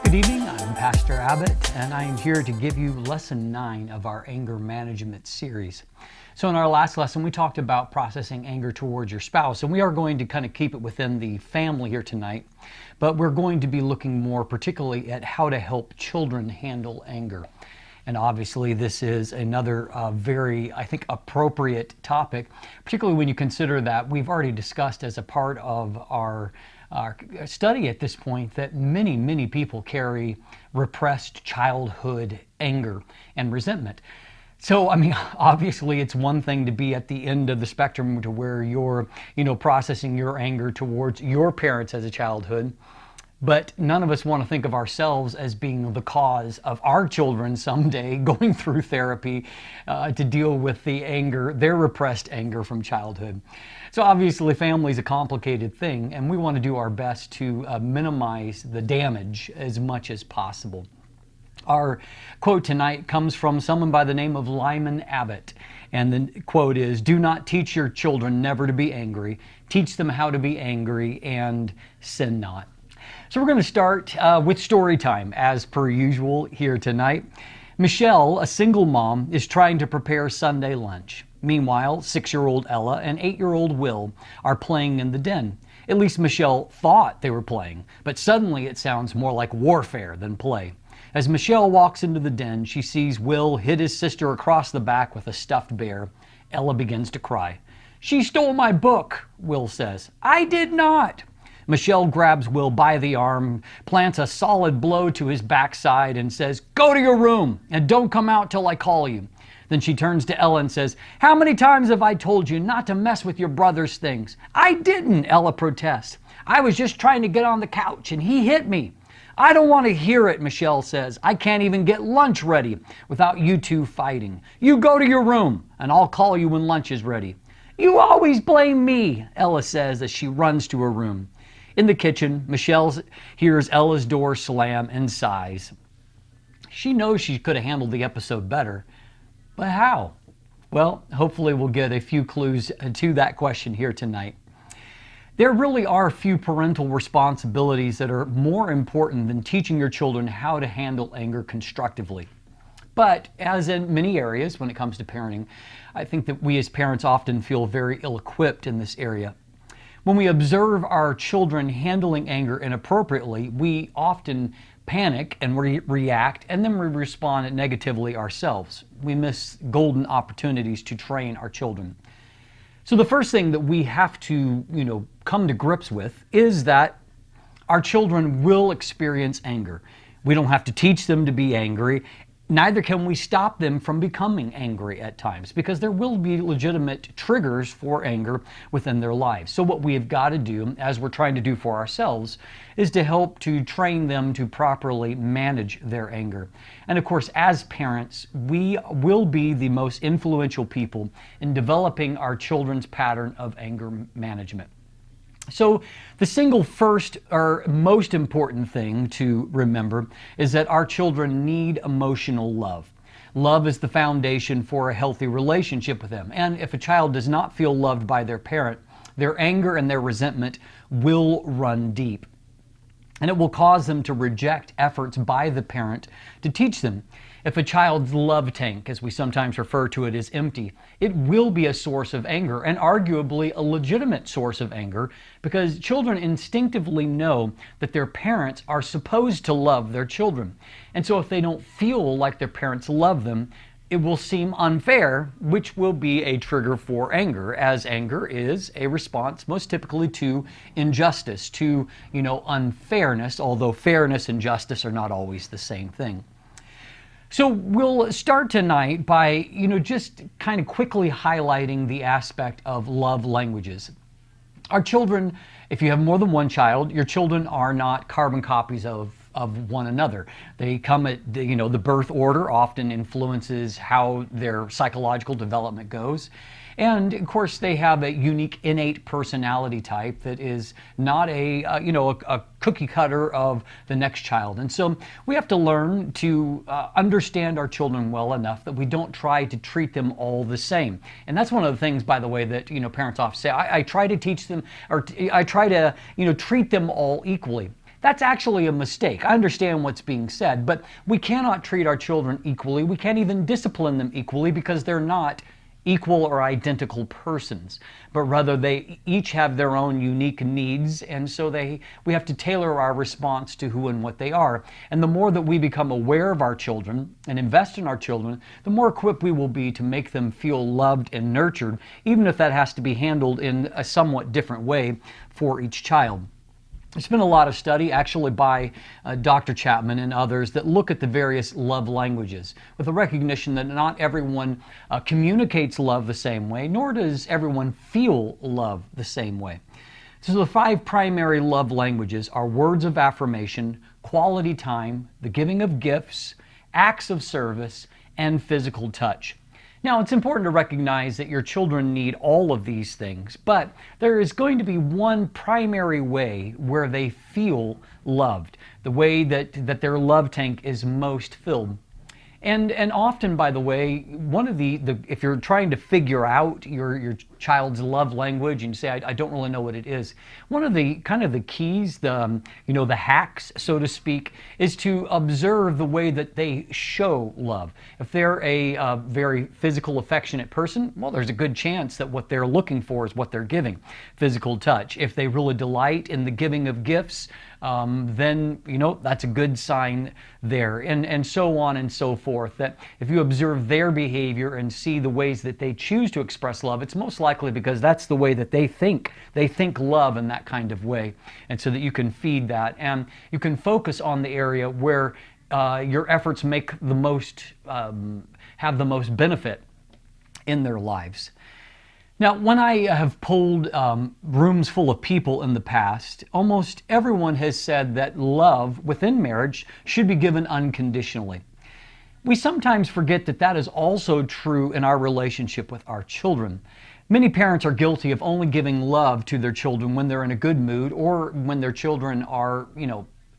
Good evening, I'm Pastor Abbott, and I'm here to give you lesson 9 of our anger management series. So in our last lesson, we talked about processing anger towards your spouse, and we are going to kind of keep it within the family here tonight, but we're going to be looking more particularly at how to help children handle anger. And obviously this is another very, I think, appropriate topic, particularly when you consider that we've already discussed as a part of our study at this point that many people carry repressed childhood anger and resentment. So, I mean, obviously it's one thing to be at the end of the spectrum to where you're, processing your anger towards your parents as a childhood. But none of us want to think of ourselves as being the cause of our children someday going through therapy to deal with the anger, their repressed anger from childhood. So obviously family is a complicated thing, and we want to do our best to minimize the damage as much as possible. Our quote tonight comes from someone by the name of Emmanuel Abbott. And the quote is, "Do not teach your children never to be angry. Teach them how to be angry and sin not." So we're going to start with story time as per usual here tonight. Michelle, a single mom, is trying to prepare Sunday lunch. Meanwhile, 6-year-old Ella and 8-year-old Will are playing in the den. At least Michelle thought they were playing, but suddenly it sounds more like warfare than play. As Michelle walks into the den, she sees Will hit his sister across the back with a stuffed bear. Ella begins to cry. "She stole my book," Will says. "I did not." Michelle grabs Will by the arm, plants a solid blow to his backside, and says, "Go to your room and don't come out till I call you." Then she turns to Ella and says, "How many times have I told you not to mess with your brother's things?" "I didn't," Ella protests. "I was just trying to get on the couch and he hit me." "I don't want to hear it," Michelle says. "I can't even get lunch ready without you two fighting. You go to your room and I'll call you when lunch is ready." "You always blame me," Ella says as she runs to her room. In the kitchen, Michelle hears Ella's door slam and sighs. She knows she could have handled the episode better, but how? Well, hopefully we'll get a few clues to that question here tonight. There really are few parental responsibilities that are more important than teaching your children how to handle anger constructively. But as in many areas when it comes to parenting, I think that we as parents often feel very ill-equipped in this area. When we observe our children handling anger inappropriately, we often panic and react, and then we respond negatively ourselves. We miss golden opportunities to train our children. So the first thing that we have to, come to grips with is that our children will experience anger. We don't have to teach them to be angry. Neither can we stop them from becoming angry at times, because there will be legitimate triggers for anger within their lives. So what we have got to do, as we're trying to do for ourselves, is to help to train them to properly manage their anger. And of course, as parents, we will be the most influential people in developing our children's pattern of anger management. So the single first or most important thing to remember is that our children need emotional love. Love is the foundation for a healthy relationship with them. And if a child does not feel loved by their parent, their anger and their resentment will run deep. And it will cause them to reject efforts by the parent to teach them. If a child's love tank, as we sometimes refer to it, is empty, it will be a source of anger, and arguably a legitimate source of anger, because children instinctively know that their parents are supposed to love their children. And so if they don't feel like their parents love them, it will seem unfair, which will be a trigger for anger, as anger is a response most typically to injustice, to, unfairness, although fairness and justice are not always the same thing. So we'll start tonight by, just kind of quickly highlighting the aspect of love languages. Our children, if you have more than one child, your children are not carbon copies of of one another. They come at, the birth order often influences how their psychological development goes. And of course, they have a unique innate personality type that is not a cookie cutter of the next child. And so we have to learn to understand our children well enough that we don't try to treat them all the same. And that's one of the things, by the way, that parents often say, I try to teach them, or I try to treat them all equally. That's actually a mistake. I understand what's being said, but we cannot treat our children equally. We can't even discipline them equally because they're not equal or identical persons, but rather they each have their own unique needs, and so we have to tailor our response to who and what they are. And the more that we become aware of our children and invest in our children, the more equipped we will be to make them feel loved and nurtured, even if that has to be handled in a somewhat different way for each child. There's been a lot of study, actually by Dr. Chapman and others, that look at the various love languages with a recognition that not everyone communicates love the same way, nor does everyone feel love the same way. So the 5 primary love languages are words of affirmation, quality time, the giving of gifts, acts of service, and physical touch. Now, it's important to recognize that your children need all of these things, but there is going to be one primary way where they feel loved, the way that their love tank is most filled. And often, by the way, one of the if you're trying to figure out your child's love language and you say, I don't really know what it is, one of the kind of the keys, the hacks, so to speak, is to observe the way that they show love. If they're a very physical, affectionate person, well, there's a good chance that what they're looking for is what they're giving, physical touch. If they really delight in the giving of gifts, then that's a good sign there, and so on and so forth. That if you observe their behavior and see the ways that they choose to express love, it's most likely because that's the way that they think love in that kind of way, and so that you can feed that and you can focus on the area where your efforts make the most have the most benefit in their lives. Now, when I have polled rooms full of people in the past, almost everyone has said that love within marriage should be given unconditionally. We sometimes forget that that is also true in our relationship with our children. Many parents are guilty of only giving love to their children when they're in a good mood or when their children are,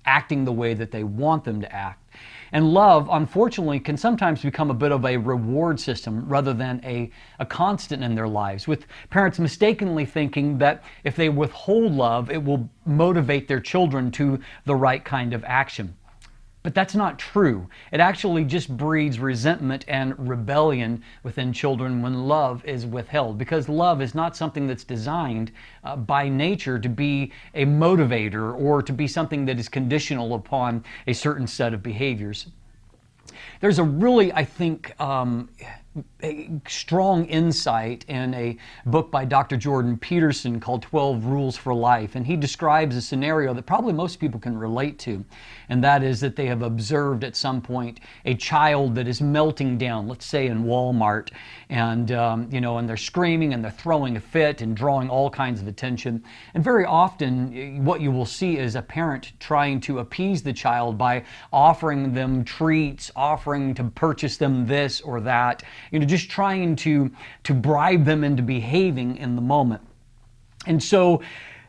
acting the way that they want them to act. And love, unfortunately, can sometimes become a bit of a reward system rather than a constant in their lives, with parents mistakenly thinking that if they withhold love, it will motivate their children to the right kind of action. But that's not true. It actually just breeds resentment and rebellion within children when love is withheld, because love is not something that's designed by nature to be a motivator or to be something that is conditional upon a certain set of behaviors. There's a really, I think, a strong insight in a book by Dr. Jordan Peterson called 12 Rules for Life. And he describes a scenario that probably most people can relate to. And that is that they have observed at some point a child that is melting down, let's say in Walmart, and and they're screaming and they're throwing a fit and drawing all kinds of attention. And very often what you will see is a parent trying to appease the child by offering them treats, offering to purchase them this or that, just trying to bribe them into behaving in the moment. And so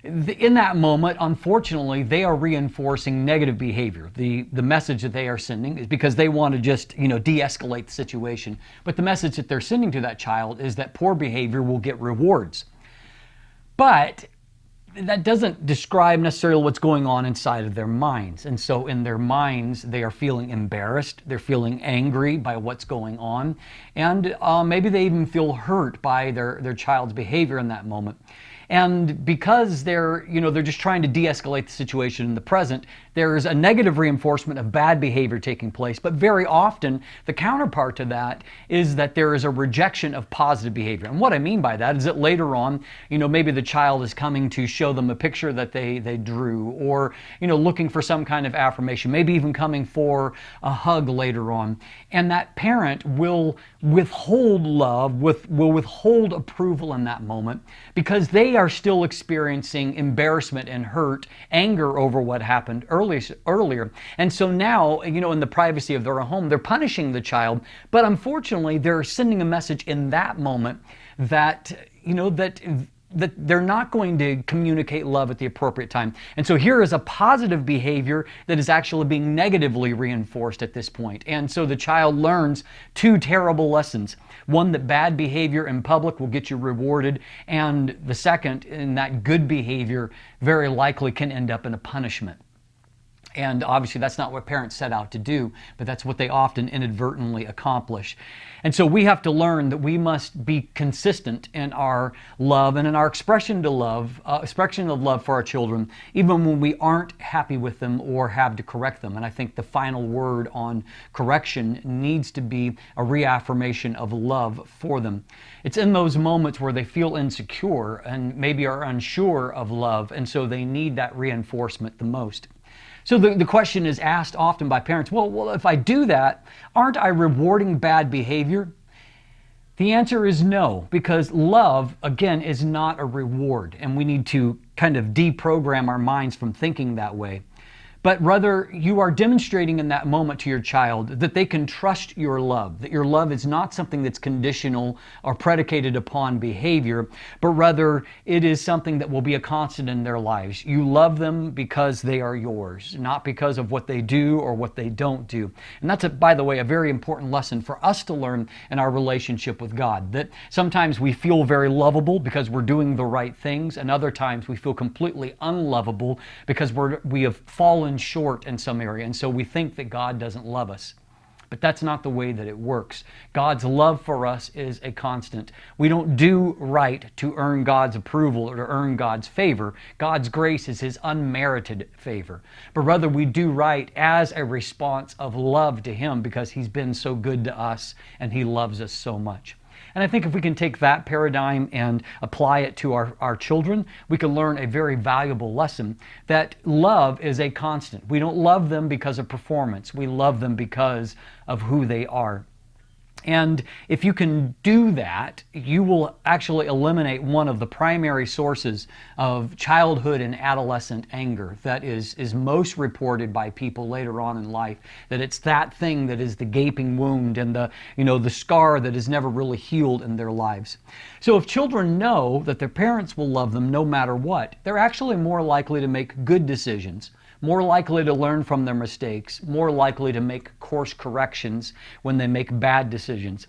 in that moment, unfortunately, they are reinforcing negative behavior. The message that they are sending is because they want to just, de-escalate the situation. But the message that they're sending to that child is that poor behavior will get rewards. But that doesn't describe necessarily what's going on inside of their minds. And so in their minds, they are feeling embarrassed, they're feeling angry by what's going on, and maybe they even feel hurt by their child's behavior in that moment. And because they're just trying to de-escalate the situation in the present, there's a negative reinforcement of bad behavior taking place. But very often, the counterpart to that is that there is a rejection of positive behavior. And what I mean by that is that later on, maybe the child is coming to show them a picture that they drew, or, looking for some kind of affirmation, maybe even coming for a hug later on. And that parent will withhold love, will withhold approval in that moment because they are still experiencing embarrassment and hurt, anger over what happened earlier. And so now, in the privacy of their own home, they're punishing the child, but unfortunately, they're sending a message in that moment that, that they're not going to communicate love at the appropriate time. And so here is a positive behavior that is actually being negatively reinforced at this point. And so the child learns two terrible lessons. One, that bad behavior in public will get you rewarded. And the second, in that good behavior very likely can end up in a punishment. And obviously that's not what parents set out to do, but that's what they often inadvertently accomplish. And so we have to learn that we must be consistent in our love and in our expression of love for our children, even when we aren't happy with them or have to correct them. And I think the final word on correction needs to be a reaffirmation of love for them. It's in those moments where they feel insecure and maybe are unsure of love, and so they need that reinforcement the most. So the question is asked often by parents, well, if I do that, aren't I rewarding bad behavior? The answer is no, because love, again, is not a reward, and we need to kind of deprogram our minds from thinking that way. But rather, you are demonstrating in that moment to your child that they can trust your love, that your love is not something that's conditional or predicated upon behavior, but rather it is something that will be a constant in their lives. You love them because they are yours, not because of what they do or what they don't do. And that's, by the way, a very important lesson for us to learn in our relationship with God, that sometimes we feel very lovable because we're doing the right things, and other times we feel completely unlovable because we have fallen short in some area, and so we think that God doesn't love us. But that's not the way that it works. God's love for us is a constant. We don't do right to earn God's approval or to earn God's favor. God's grace is His unmerited favor. But rather we do right as a response of love to Him because He's been so good to us and He loves us so much. And I think if we can take that paradigm and apply it to our children, we can learn a very valuable lesson that love is a constant. We don't love them because of performance. We love them because of who they are. And if you can do that, you will actually eliminate one of the primary sources of childhood and adolescent anger that is most reported by people later on in life, that it's that thing that is the gaping wound and the scar that is never really healed in their lives. So if children know that their parents will love them no matter what, they're actually more likely to make good decisions, more likely to learn from their mistakes, more likely to make course corrections when they make bad decisions.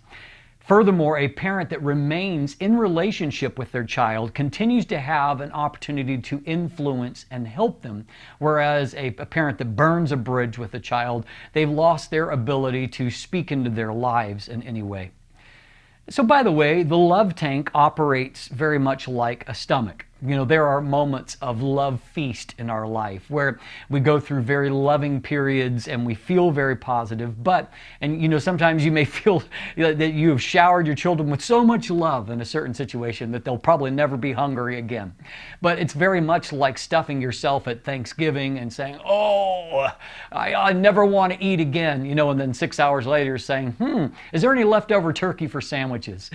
Furthermore, a parent that remains in relationship with their child continues to have an opportunity to influence and help them, whereas a parent that burns a bridge with a child, they've lost their ability to speak into their lives in any way. So by the way, the love tank operates very much like a stomach. There are moments of love feast in our life where we go through very loving periods and we feel very positive, and sometimes you may feel that you have showered your children with so much love in a certain situation that they'll probably never be hungry again. But it's very much like stuffing yourself at Thanksgiving and saying, oh, I never want to eat again, and then 6 hours later saying, is there any leftover turkey for sandwiches?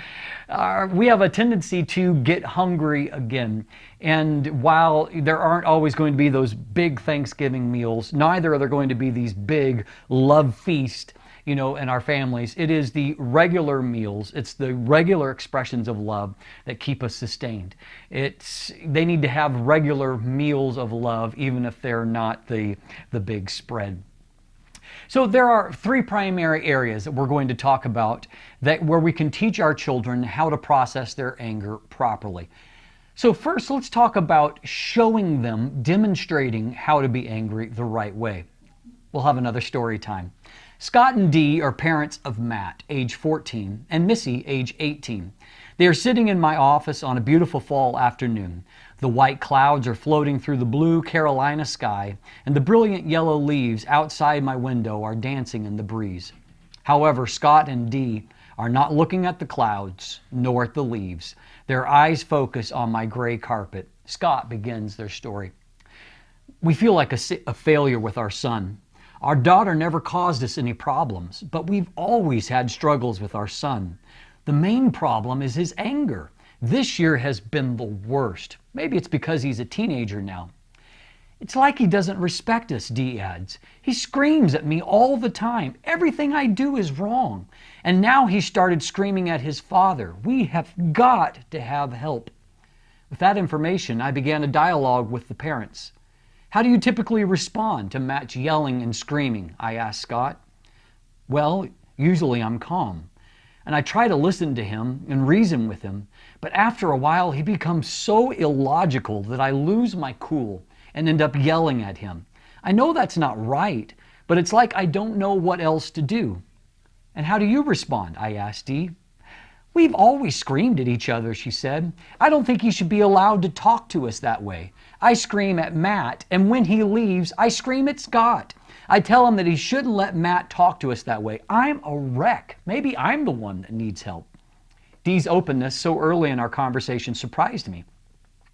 We have a tendency to get hungry again. And while there aren't always going to be those big Thanksgiving meals, neither are there going to be these big love feasts, in our families. It is the regular meals, it's the regular expressions of love that keep us sustained. They need to have regular meals of love, even if they're not the big spread. So there are three primary areas that we're going to talk about where we can teach our children how to process their anger properly. So first, let's talk about showing them, demonstrating how to be angry the right way. We'll have another story time. Scott and Dee are parents of Matt, age 14, and Missy, age 18. They are sitting in my office on a beautiful fall afternoon. The white clouds are floating through the blue Carolina sky, and the brilliant yellow leaves outside my window are dancing in the breeze. However, Scott and Dee are not looking at the clouds, nor at the leaves. Their eyes focus on my gray carpet. Scott begins their story. We feel like a failure with our son. Our daughter never caused us any problems, but we've always had struggles with our son. The main problem is his anger. This year has been the worst. Maybe it's because he's a teenager now. It's like he doesn't respect us, Dee adds. He screams at me all the time. Everything I do is wrong. And now he started screaming at his father. We have got to have help. With that information, I began a dialogue with the parents. How do you typically respond to Matt's yelling and screaming? I asked Scott. Well, usually I'm calm. And I try to listen to him and reason with him. But after a while, he becomes so illogical that I lose my cool and end up yelling at him. I know that's not right, but it's like I don't know what else to do. And how do you respond? I asked Dee. We've always screamed at each other, she said. I don't think he should be allowed to talk to us that way. I scream at Matt, and when he leaves, I scream at Scott. I tell him that he shouldn't let Matt talk to us that way. I'm a wreck. Maybe I'm the one that needs help. Dee's openness so early in our conversation surprised me.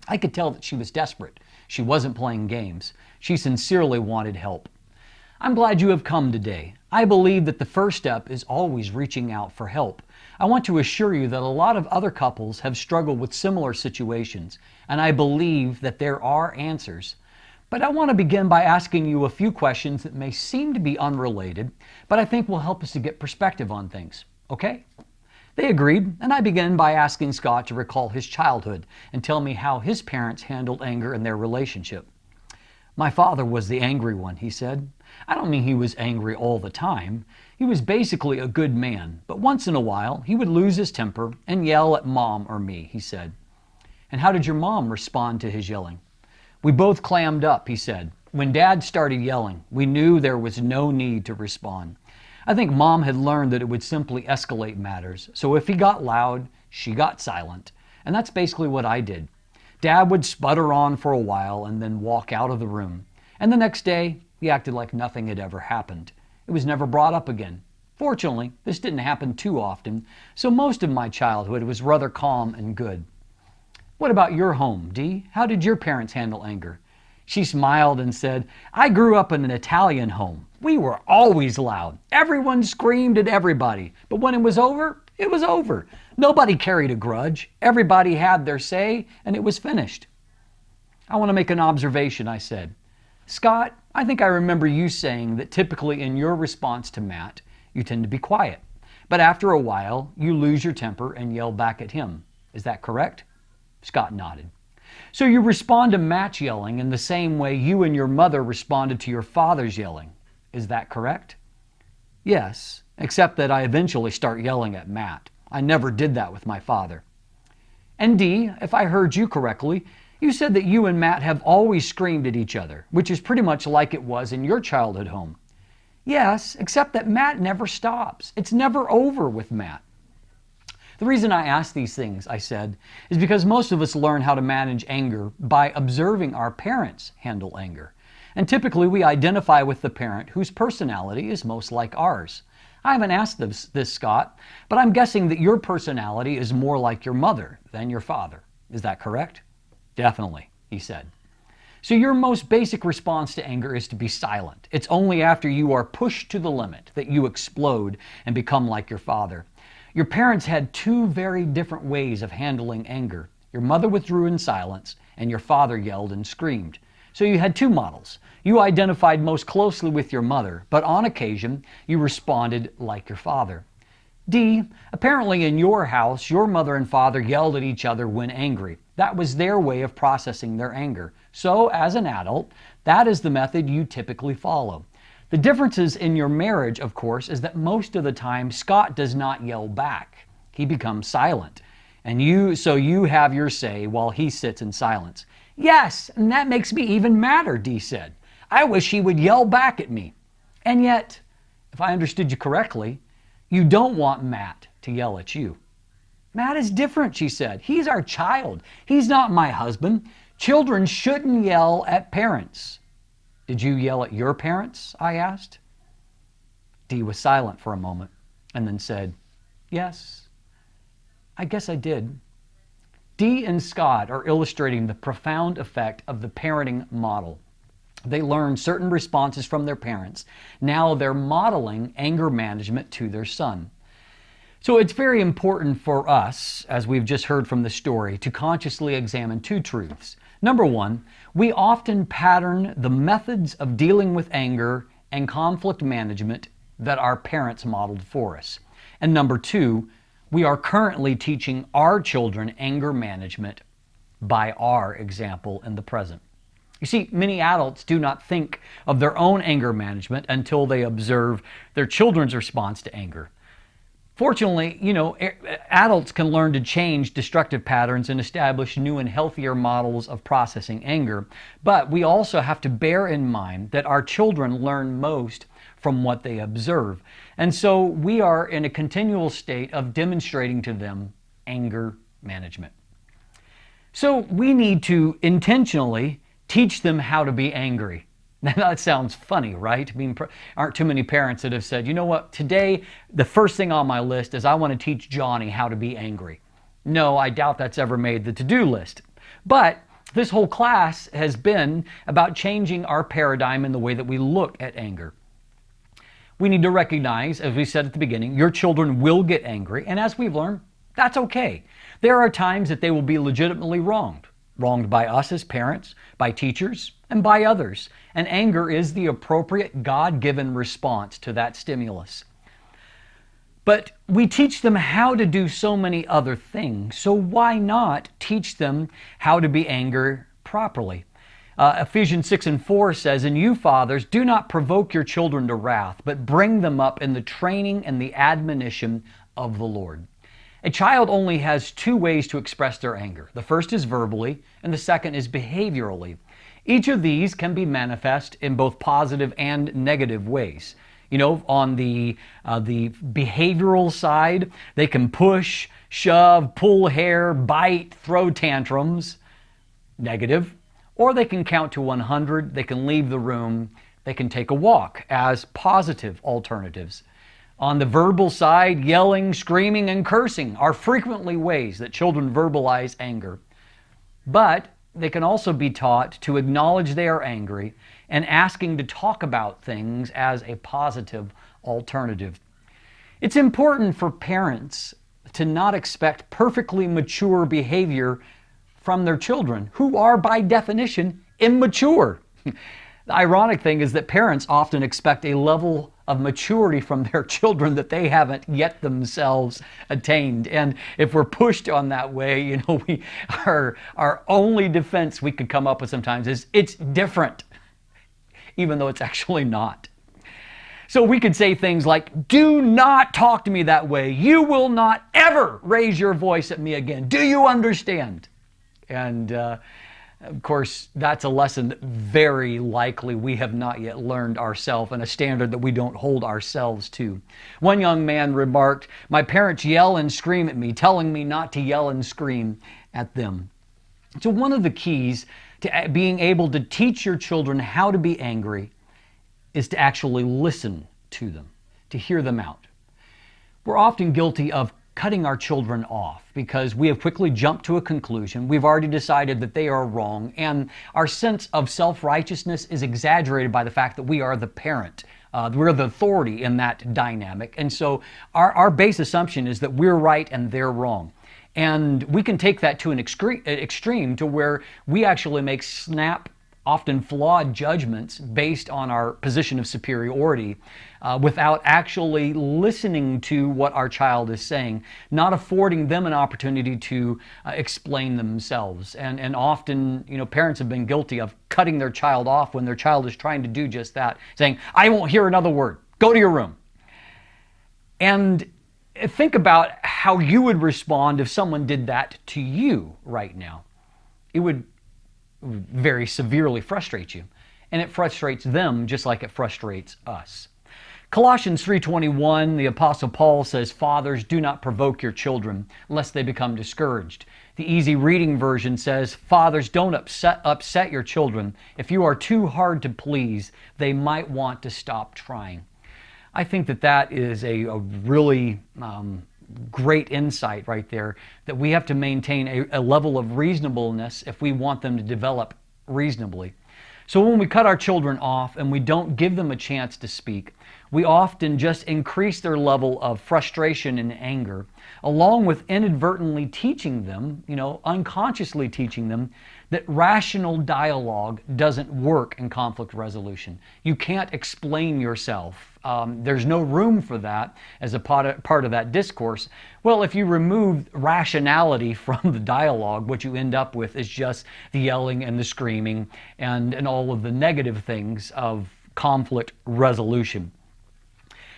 I could tell that she was desperate. She wasn't playing games. She sincerely wanted help. I'm glad you have come today. I believe that the first step is always reaching out for help. I want to assure you that a lot of other couples have struggled with similar situations, and I believe that there are answers. But I want to begin by asking you a few questions that may seem to be unrelated, but I think will help us to get perspective on things. Okay? They agreed, and I began by asking Scott to recall his childhood and tell me how his parents handled anger in their relationship. My father was the angry one, he said. I don't mean he was angry all the time. He was basically a good man, but once in a while he would lose his temper and yell at Mom or me, he said. And how did your mom respond to his yelling? We both clammed up, he said. When Dad started yelling, we knew there was no need to respond. I think Mom had learned that it would simply escalate matters, so if he got loud, she got silent. And that's basically what I did. Dad would sputter on for a while and then walk out of the room. And the next day, he acted like nothing had ever happened. It was never brought up again. Fortunately, this didn't happen too often, so most of my childhood was rather calm and good. What about your home, Dee? How did your parents handle anger? She smiled and said, I grew up in an Italian home. We were always loud. Everyone screamed at everybody. But when it was over, it was over. Nobody carried a grudge. Everybody had their say, and it was finished. I want to make an observation, I said. Scott, I think I remember you saying that typically in your response to Matt, you tend to be quiet. But after a while, you lose your temper and yell back at him. Is that correct? Scott nodded. So you respond to Matt's yelling in the same way you and your mother responded to your father's yelling. Is that correct? Yes, except that I eventually start yelling at Matt. I never did that with my father. And Dee, if I heard you correctly, you said that you and Matt have always screamed at each other, which is pretty much like it was in your childhood home. Yes, except that Matt never stops. It's never over with Matt. The reason I ask these things, I said, is because most of us learn how to manage anger by observing our parents handle anger. And typically we identify with the parent whose personality is most like ours. I haven't asked this, Scott, but I'm guessing that your personality is more like your mother than your father. Is that correct? Definitely, he said. So your most basic response to anger is to be silent. It's only after you are pushed to the limit that you explode and become like your father. Your parents had two very different ways of handling anger. Your mother withdrew in silence, and your father yelled and screamed. So you had two models. You identified most closely with your mother, but on occasion, you responded like your father. Dee, apparently in your house, your mother and father yelled at each other when angry. That was their way of processing their anger. So, as an adult, that is the method you typically follow. The differences in your marriage, of course, is that most of the time Scott does not yell back. He becomes silent. And you have your say while he sits in silence. Yes, and that makes me even madder, Dee said. I wish he would yell back at me. And yet, if I understood you correctly, you don't want Matt to yell at you. Matt is different, she said. He's our child. He's not my husband. Children shouldn't yell at parents. Did you yell at your parents? I asked. Dee was silent for a moment and then said, yes, I guess I did. Dee and Scott are illustrating the profound effect of the parenting model. They learned certain responses from their parents. Now they're modeling anger management to their son. So it's very important for us, as we've just heard from the story, to consciously examine two truths. Number one, we often pattern the methods of dealing with anger and conflict management that our parents modeled for us. And number two, we are currently teaching our children anger management by our example in the present. You see, many adults do not think of their own anger management until they observe their children's response to anger. Fortunately, adults can learn to change destructive patterns and establish new and healthier models of processing anger. But we also have to bear in mind that our children learn most from what they observe. And so we are in a continual state of demonstrating to them anger management. So we need to intentionally teach them how to be angry. Now, that sounds funny, right? I mean, aren't too many parents that have said, you know what, today the first thing on my list is I want to teach Johnny how to be angry. No, I doubt that's ever made the to-do list. But this whole class has been about changing our paradigm in the way that we look at anger. We need to recognize, as we said at the beginning, your children will get angry, and as we've learned, that's okay. There are times that they will be legitimately wronged by us as parents, by teachers, and by others. And anger is the appropriate God-given response to that stimulus. But we teach them how to do so many other things, so why not teach them how to be angry properly? Ephesians 6:4 says, "And you, fathers, do not provoke your children to wrath, but bring them up in the training and the admonition of the Lord." A child only has two ways to express their anger. The first is verbally, and the second is behaviorally. Each of these can be manifest in both positive and negative ways. On the behavioral side, they can push, shove, pull hair, bite, throw tantrums, negative. Or they can count to 100, they can leave the room, they can take a walk as positive alternatives. On the verbal side, yelling, screaming, and cursing are frequently ways that children verbalize anger. But they can also be taught to acknowledge they are angry and asking to talk about things as a positive alternative. It's important for parents to not expect perfectly mature behavior from their children, who are by definition immature. The ironic thing is that parents often expect a level of maturity from their children that they haven't yet themselves attained. And if we're pushed on that way, our only defense we could come up with sometimes is it's different, even though it's actually not. So we could say things like, "Do not talk to me that way. You will not ever raise your voice at me again. Do you understand?" And of course, that's a lesson that very likely we have not yet learned ourselves, and a standard that we don't hold ourselves to. One young man remarked, "My parents yell and scream at me, telling me not to yell and scream at them." So one of the keys to being able to teach your children how to be angry is to actually listen to them, to hear them out. We're often guilty of cutting our children off because we have quickly jumped to a conclusion. We've already decided that they are wrong, and our sense of self-righteousness is exaggerated by the fact that we are the parent. We're the authority in that dynamic. And so our base assumption is that we're right and they're wrong. And we can take that to an extreme to where we actually make snap, often flawed judgments based on our position of superiority without actually listening to what our child is saying, not affording them an opportunity to explain themselves. And often, parents have been guilty of cutting their child off when their child is trying to do just that, saying, "I won't hear another word. Go to your room." And think about how you would respond if someone did that to you right now. It would very severely frustrate you. And it frustrates them just like it frustrates us. Colossians 3:21, the Apostle Paul says, "Fathers, do not provoke your children, lest they become discouraged." The easy reading version says, "Fathers, don't upset your children. If you are too hard to please, they might want to stop trying." I think that is a really great insight right there, that we have to maintain a level of reasonableness if we want them to develop reasonably. So when we cut our children off and we don't give them a chance to speak, we often just increase their level of frustration and anger, along with inadvertently teaching them, unconsciously teaching them that rational dialogue doesn't work in conflict resolution. You can't explain yourself. There's no room for that as a part of that discourse. Well, if you remove rationality from the dialogue, what you end up with is just the yelling and the screaming and all of the negative things of conflict resolution.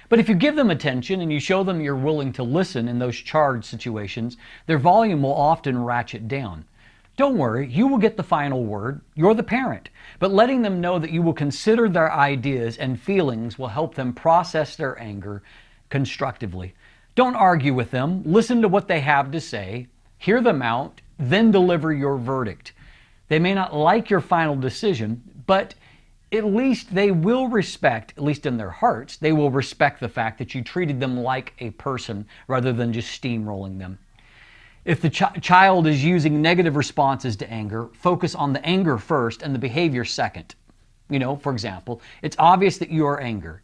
But if you give them attention and you show them you're willing to listen in those charged situations, their volume will often ratchet down. Don't worry, you will get the final word. You're the parent. But letting them know that you will consider their ideas and feelings will help them process their anger constructively. Don't argue with them. Listen to what they have to say. Hear them out, then deliver your verdict. They may not like your final decision, but at least they will respect, at least in their hearts, they will respect the fact that you treated them like a person rather than just steamrolling them. If the child is using negative responses to anger, focus on the anger first and the behavior second. For example, it's obvious that you are angry.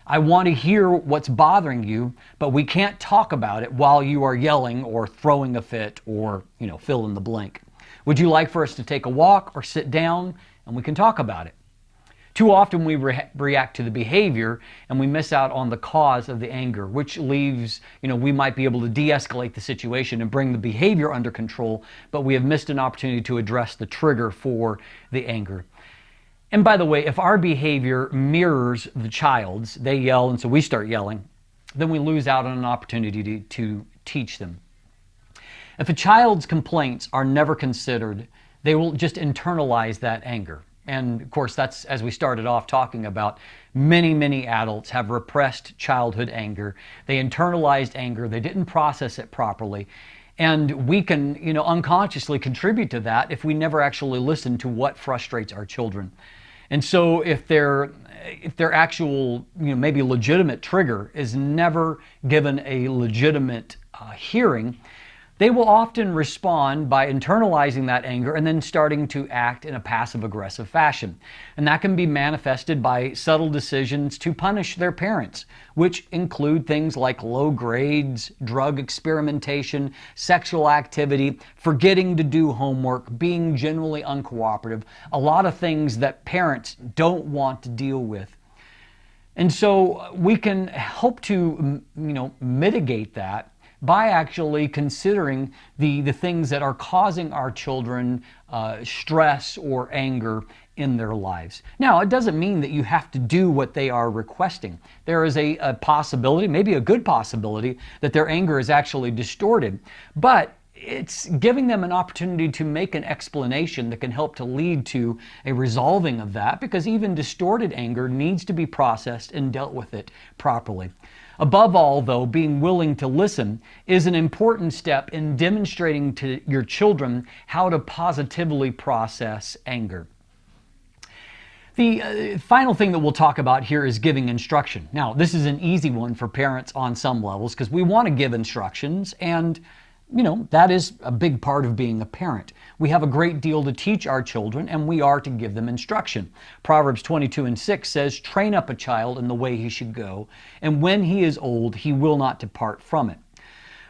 I want to hear what's bothering you, but we can't talk about it while you are yelling or throwing a fit or, fill in the blank. Would you like for us to take a walk or sit down and we can talk about it? Too often we react to the behavior and we miss out on the cause of the anger, which leaves, we might be able to de-escalate the situation and bring the behavior under control, but we have missed an opportunity to address the trigger for the anger. And by the way, if our behavior mirrors the child's, they yell and so we start yelling, then we lose out on an opportunity to teach them. If a child's complaints are never considered, they will just internalize that anger. And of course, that's, as we started off talking about, many adults have repressed childhood anger. They internalized anger. They didn't process it properly. And we can, unconsciously contribute to that if we never actually listen to what frustrates our children. And so if their actual, maybe legitimate trigger is never given a legitimate hearing, they will often respond by internalizing that anger and then starting to act in a passive-aggressive fashion. And that can be manifested by subtle decisions to punish their parents, which include things like low grades, drug experimentation, sexual activity, forgetting to do homework, being generally uncooperative, a lot of things that parents don't want to deal with. And so we can help to, mitigate that by actually considering the things that are causing our children stress or anger in their lives. Now, it doesn't mean that you have to do what they are requesting. There is a possibility, maybe a good possibility, that their anger is actually distorted. But it's giving them an opportunity to make an explanation that can help to lead to a resolving of that, because even distorted anger needs to be processed and dealt with it properly. Above all, though, being willing to listen is an important step in demonstrating to your children how to positively process anger. The final thing that we'll talk about here is giving instruction. Now, this is an easy one for parents on some levels because we want to give instructions, and that is a big part of being a parent. We have a great deal to teach our children, and we are to give them instruction. Proverbs 22:6 says, "Train up a child in the way he should go, and when he is old, he will not depart from it."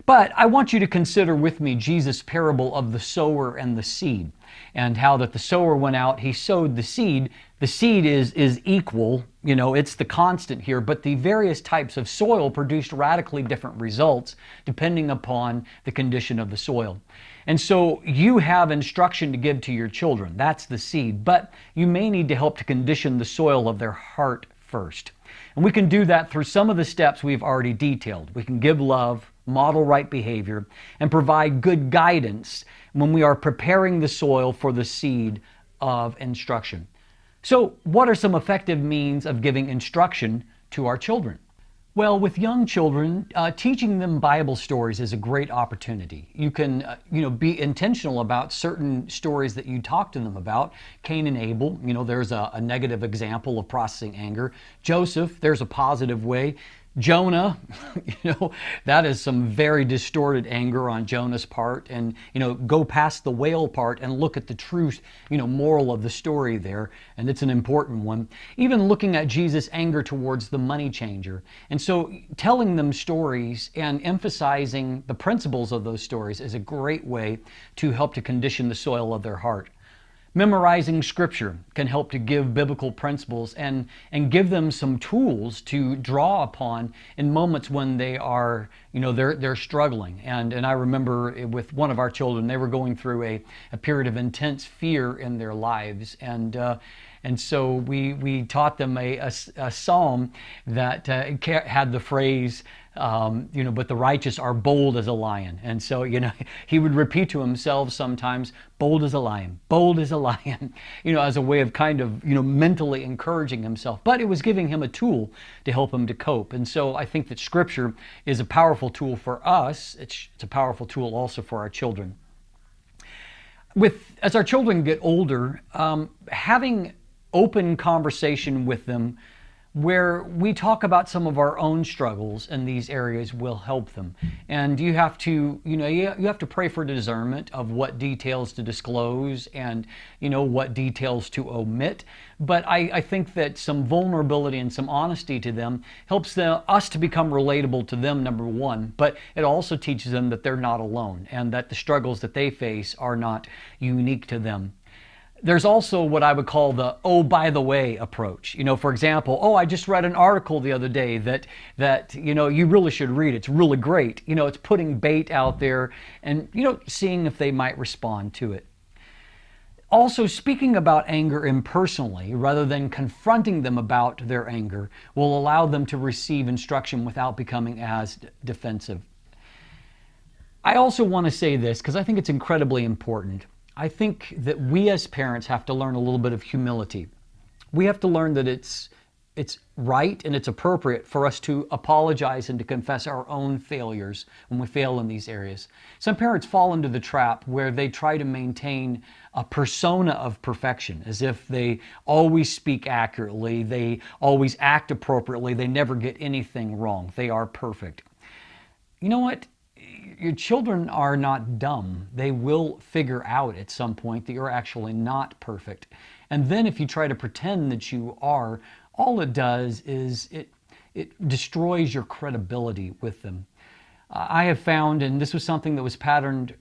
But I want you to consider with me Jesus' parable of the sower and the seed, and how that the sower went out, he sowed the seed. The seed is equal, it's the constant here, but the various types of soil produced radically different results depending upon the condition of the soil. And so you have instruction to give to your children. That's the seed, but you may need to help to condition the soil of their heart first. And we can do that through some of the steps we've already detailed. We can give love, model right behavior, and provide good guidance when we are preparing the soil for the seed of instruction. So, what are some effective means of giving instruction to our children? Well, with young children, teaching them Bible stories is a great opportunity. You can, be intentional about certain stories that you talk to them about. Cain and Abel, there's a negative example of processing anger. Joseph, there's a positive way. Jonah, that is some very distorted anger on Jonah's part. And, go past the whale part and look at the true, moral of the story there. And it's an important one. Even looking at Jesus' anger towards the money changer. And so telling them stories and emphasizing the principles of those stories is a great way to help to condition the soil of their heart. Memorizing scripture can help to give biblical principles and give them some tools to draw upon in moments when they are, they're struggling. And I remember with one of our children, they were going through a period of intense fear in their lives. And so we taught them a psalm that had the phrase, but the righteous are bold as a lion. And so, he would repeat to himself sometimes, bold as a lion, as a way of kind of, mentally encouraging himself. But it was giving him a tool to help him to cope. And so I think that Scripture is a powerful tool for us. It's a powerful tool also for our children. As our children get older, having open conversation with them where we talk about some of our own struggles in these areas will help them. And you have to, you have to pray for discernment of what details to disclose and, what details to omit. But I think that some vulnerability and some honesty to them helps us to become relatable to them, number one. But it also teaches them that they're not alone and that the struggles that they face are not unique to them. There's also what I would call the "oh, by the way" approach. For example, I just read an article the other day that you really should read. It's really great. It's putting bait out there and seeing if they might respond to it. Also, speaking about anger impersonally rather than confronting them about their anger will allow them to receive instruction without becoming as defensive. I also want to say this because I think it's incredibly important. I think that we as parents have to learn a little bit of humility. We have to learn that it's right and it's appropriate for us to apologize and to confess our own failures when we fail in these areas. Some parents fall into the trap where they try to maintain a persona of perfection, as if they always speak accurately, they always act appropriately, they never get anything wrong. They are perfect. You know what? Your children are not dumb. They will figure out at some point that you're actually not perfect. And then if you try to pretend that you are, all it does is it destroys your credibility with them. I have found, and this was something that was patterned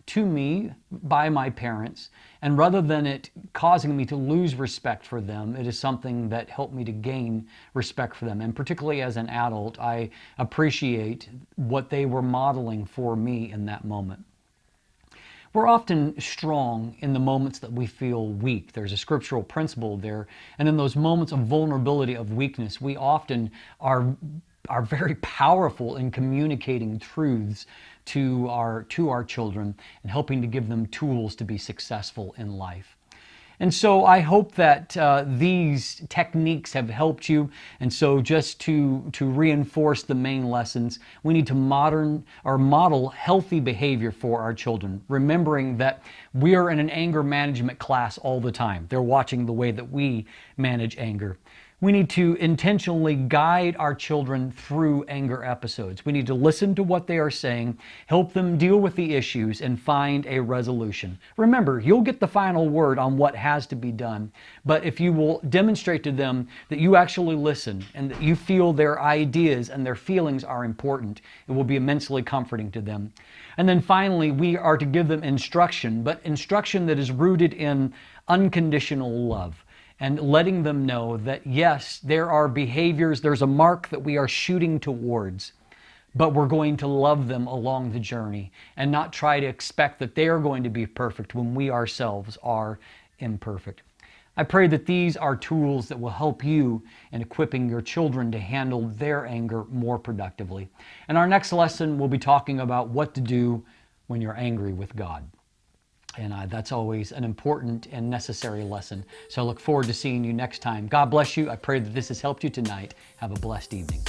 to me by my parents, and rather than it causing me to lose respect for them, it is something that helped me to gain respect for them. And particularly as an adult, I appreciate what they were modeling for me in that moment. We're often strong in the moments that we feel weak. There's a scriptural principle there. And in those moments of vulnerability, of weakness, we often are very powerful in communicating truths to our children and helping to give them tools to be successful in life. And so I hope that these techniques have helped you. And so just to reinforce the main lessons, we need to model healthy behavior for our children, remembering that we are in an anger management class all the time. They're watching the way that we manage anger. We need to intentionally guide our children through anger episodes. We need to listen to what they are saying, help them deal with the issues, and find a resolution. Remember, you'll get the final word on what has to be done, but if you will demonstrate to them that you actually listen and that you feel their ideas and their feelings are important, it will be immensely comforting to them. And then finally, we are to give them instruction, but instruction that is rooted in unconditional love. And letting them know that, yes, there are behaviors, there's a mark that we are shooting towards, but we're going to love them along the journey and not try to expect that they are going to be perfect when we ourselves are imperfect. I pray that these are tools that will help you in equipping your children to handle their anger more productively. In our next lesson, we'll be talking about what to do when you're angry with God. And that's always an important and necessary lesson. So I look forward to seeing you next time. God bless you. I pray that this has helped you tonight. Have a blessed evening.